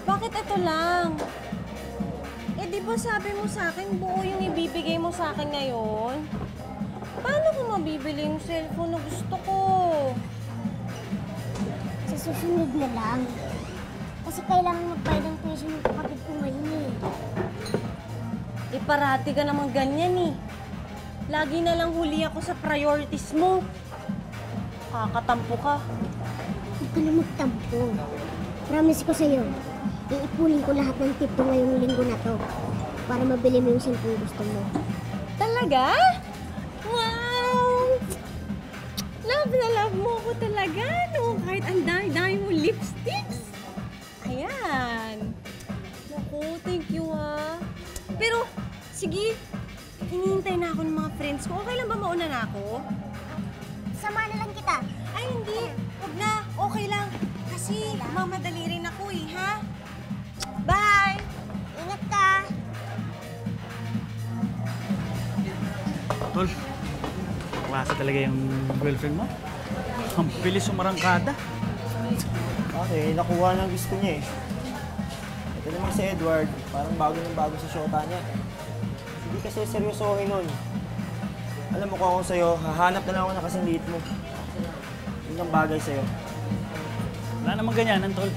Bakit ito lang? Eh, di ba sabi mo sa akin, buo yung ibibigay mo sa akin ngayon? Paano ko mabibili yung cellphone na gusto ko? Sa susunod na lang. Kasi kailangan magbayad ng tuition ng kapatid ko ngayon eh. Eh, parati ka naman ganyan eh. Lagi na lang huli ako sa priorities mo. Kakatampo ka. Huwag ka na magtampo. Promise ko sa'yo, iipunin ko lahat ng tip ko ngayong linggo na to para mabili mo yung cellphone gusto mo. Talaga? Wow! Love na love mo ko talaga, no? Kahit ang dami-dami mo lipsticks. Ayan. Naku, thank you ha. Pero, sige, hinihintay na ako ng mga friends ko. Okay lang ba mauna na ako? Sama na lang kita. Ay, hindi. Huwag na. Okay lang. Kasi mamadali rin ako eh, ha? Bye! Ingat ka! Tol, klase talaga yung girlfriend mo. Ang bilis sumarangkada. Okay, nakuha ng gusto niya eh. Ito naman si Edward, parang bago ng bago sa shota niya. Hindi kasi seryosohin nun. Alam mo kung ako sa'yo, hahanap na lang ako ng kasing liit mo. Yun ang bagay sa'yo. Wala namang ganyanan, Tol.